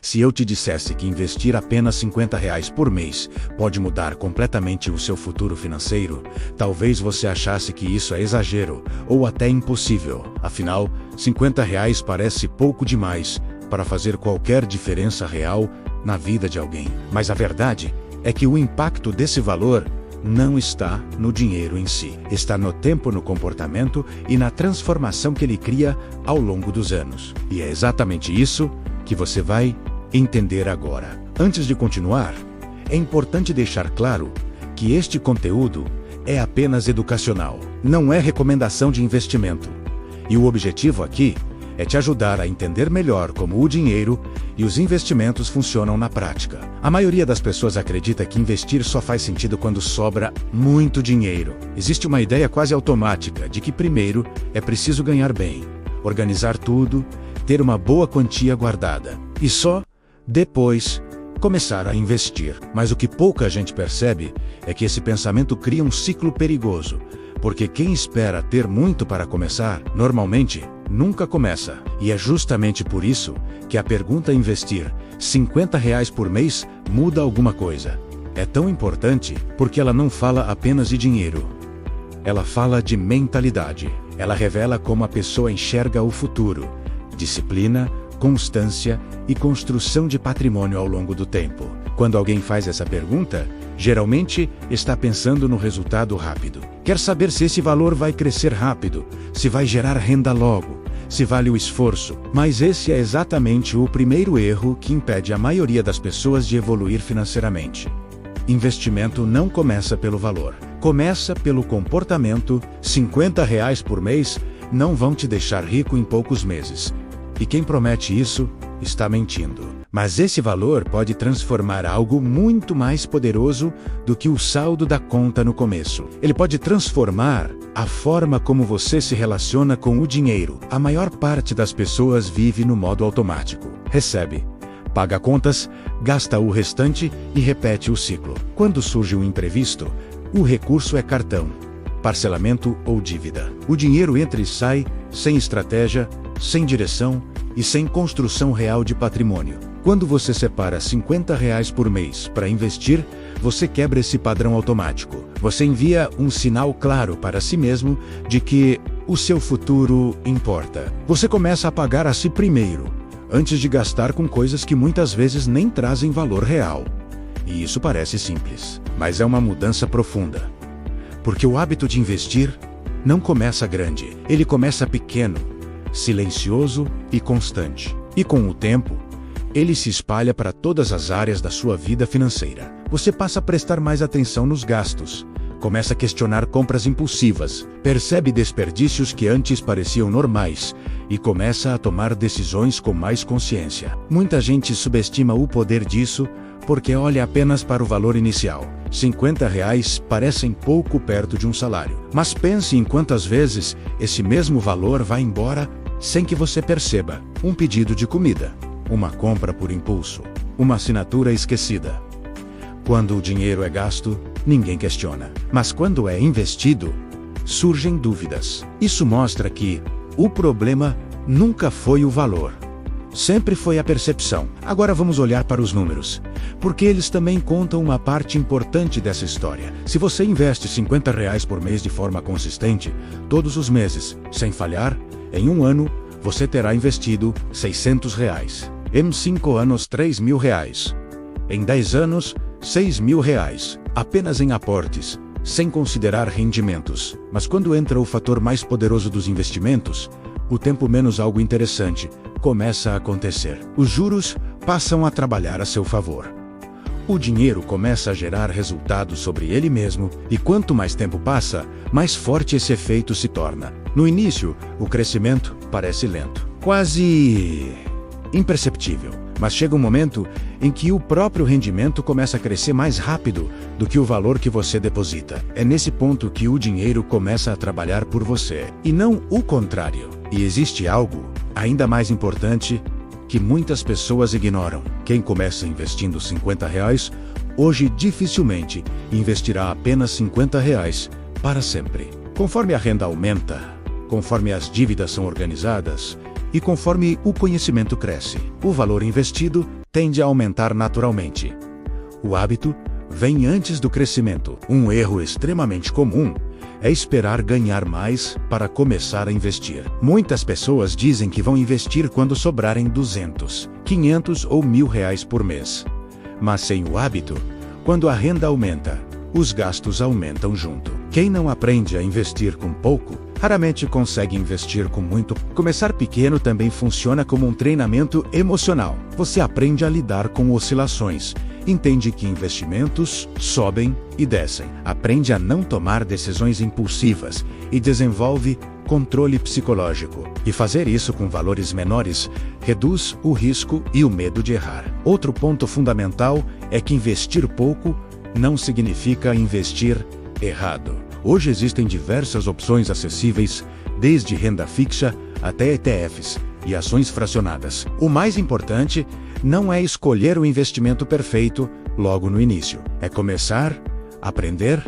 Se eu te dissesse que investir apenas R$ 50 por mês pode mudar completamente o seu futuro financeiro, talvez você achasse que isso é exagero ou até impossível. Afinal, R$ 50 parece pouco demais para fazer qualquer diferença real na vida de alguém. Mas a verdade é que o impacto desse valor não está no dinheiro em si. Está no tempo, no comportamento e na transformação que ele cria ao longo dos anos. E é exatamente isso que você vai entender agora. Antes de continuar, é importante deixar claro que este conteúdo é apenas educacional, não é recomendação de investimento. E o objetivo aqui é te ajudar a entender melhor como o dinheiro e os investimentos funcionam na prática. A maioria das pessoas acredita que investir só faz sentido quando sobra muito dinheiro. Existe uma ideia quase automática de que primeiro é preciso ganhar bem, organizar tudo, ter uma boa quantia guardada e só depois começar a investir. Mas o que pouca gente percebe é que esse pensamento cria um ciclo perigoso, porque quem espera ter muito para começar, normalmente nunca começa. E é justamente por isso que a pergunta investir R$ 50 por mês muda alguma coisa. É tão importante porque ela não fala apenas de dinheiro. Ela fala de mentalidade. Ela revela como a pessoa enxerga o futuro. Disciplina, constância e construção de patrimônio ao longo do tempo. Quando alguém faz essa pergunta, geralmente está pensando no resultado rápido. Quer saber se esse valor vai crescer rápido, se vai gerar renda logo, se vale o esforço. Mas esse é exatamente o primeiro erro que impede a maioria das pessoas de evoluir financeiramente. Investimento não começa pelo valor, começa pelo comportamento. R$ 50 por mês não vão te deixar rico em poucos meses. E quem promete isso está mentindo. Mas esse valor pode transformar algo muito mais poderoso do que o saldo da conta no começo. Ele pode transformar a forma como você se relaciona com o dinheiro. A maior parte das pessoas vive no modo automático. Recebe, paga contas, gasta o restante e repete o ciclo. Quando surge um imprevisto, o recurso é cartão, parcelamento ou dívida. O dinheiro entra e sai, sem estratégia, sem direção e sem construção real de patrimônio. Quando você separa R$ 50 por mês para investir, você quebra esse padrão automático. Você envia um sinal claro para si mesmo de que o seu futuro importa. Você começa a pagar a si primeiro, antes de gastar com coisas que muitas vezes nem trazem valor real. E isso parece simples, mas é uma mudança profunda. Porque o hábito de investir não começa grande, ele começa pequeno, silencioso e constante. E com o tempo, ele se espalha para todas as áreas da sua vida financeira. Você passa a prestar mais atenção nos gastos, começa a questionar compras impulsivas, percebe desperdícios que antes pareciam normais e começa a tomar decisões com mais consciência. Muita gente subestima o poder disso porque olha apenas para o valor inicial. R$ 50 parecem pouco perto de um salário. Mas pense em quantas vezes esse mesmo valor vai embora sem que você perceba. Um pedido de comida, uma compra por impulso, uma assinatura esquecida. Quando o dinheiro é gasto, ninguém questiona. Mas quando é investido, surgem dúvidas. Isso mostra que o problema nunca foi o valor. Sempre foi a percepção. Agora vamos olhar para os números, porque eles também contam uma parte importante dessa história. Se você investe R$ 50 por mês de forma consistente, todos os meses, sem falhar, em um ano, você terá investido R$ 600. Em 5 anos, R$ 3.000. Em 10 anos, R$ 6.000. Apenas em aportes, sem considerar rendimentos. Mas quando entra o fator mais poderoso dos investimentos, o tempo menos algo interessante começa a acontecer. Os juros passam a trabalhar a seu favor. O dinheiro começa a gerar resultados sobre ele mesmo, e quanto mais tempo passa, mais forte esse efeito se torna. No início, o crescimento parece lento, quase imperceptível. Mas chega um momento em que o próprio rendimento começa a crescer mais rápido do que o valor que você deposita. É nesse ponto que o dinheiro começa a trabalhar por você, e não o contrário. E existe algo ainda mais importante que muitas pessoas ignoram. Quem começa investindo R$ 50, hoje dificilmente investirá apenas R$ 50 para sempre. Conforme a renda aumenta, conforme as dívidas são organizadas, e conforme o conhecimento cresce, o valor investido tende a aumentar naturalmente. O hábito vem antes do crescimento. Um erro extremamente comum é esperar ganhar mais para começar a investir. Muitas pessoas dizem que vão investir quando sobrarem 200, 500 ou 1.000 reais por mês. Mas sem o hábito, quando a renda aumenta, os gastos aumentam junto. Quem não aprende a investir com pouco, raramente consegue investir com muito. Começar pequeno também funciona como um treinamento emocional. Você aprende a lidar com oscilações, entende que investimentos sobem e descem, aprende a não tomar decisões impulsivas e desenvolve controle psicológico. E fazer isso com valores menores reduz o risco e o medo de errar. Outro ponto fundamental é que investir pouco não significa investir errado. Hoje existem diversas opções acessíveis, desde renda fixa até ETFs e ações fracionadas. O mais importante não é escolher o investimento perfeito logo no início. É começar, aprender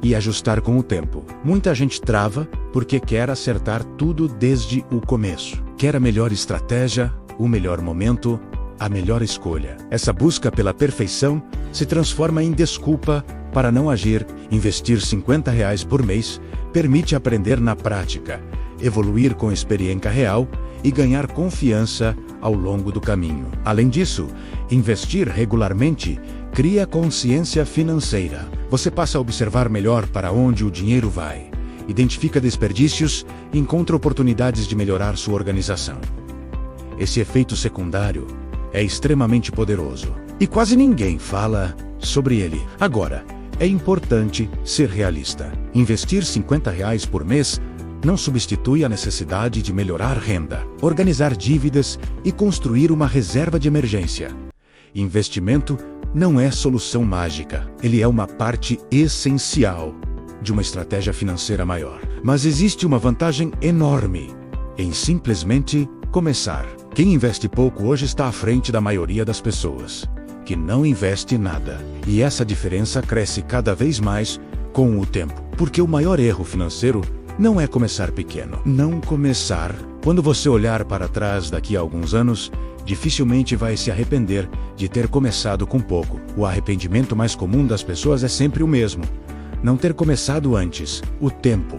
e ajustar com o tempo. Muita gente trava porque quer acertar tudo desde o começo. Quer a melhor estratégia, o melhor momento, a melhor escolha. Essa busca pela perfeição se transforma em desculpa para não agir. Investir 50 reais por mês permite aprender na prática, evoluir com experiência real e ganhar confiança ao longo do caminho. Além disso, investir regularmente cria consciência financeira. Você passa a observar melhor para onde o dinheiro vai, identifica desperdícios e encontra oportunidades de melhorar sua organização. Esse efeito secundário é extremamente poderoso e quase ninguém fala sobre ele. Agora, é importante ser realista. Investir 50 reais por mês não substitui a necessidade de melhorar renda, organizar dívidas e construir uma reserva de emergência. Investimento não é solução mágica, ele é uma parte essencial de uma estratégia financeira maior. Mas existe uma vantagem enorme em simplesmente começar. Quem investe pouco hoje está à frente da maioria das pessoas que não investe nada. E essa diferença cresce cada vez mais com o tempo. Porque o maior erro financeiro não é começar pequeno. Não começar. Quando você olhar para trás daqui a alguns anos, dificilmente vai se arrepender de ter começado com pouco. O arrependimento mais comum das pessoas é sempre o mesmo: não ter começado antes. O tempo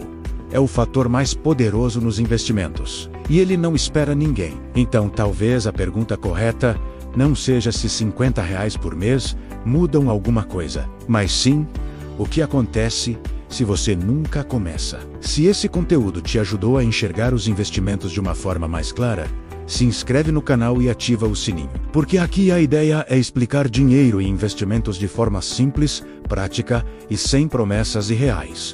é o fator mais poderoso nos investimentos. E ele não espera ninguém. Então talvez a pergunta correta não seja se 50 reais por mês mudam alguma coisa, mas sim o que acontece se você nunca começa. Se esse conteúdo te ajudou a enxergar os investimentos de uma forma mais clara, se inscreve no canal e ativa o sininho. Porque aqui a ideia é explicar dinheiro e investimentos de forma simples, prática e sem promessas irreais.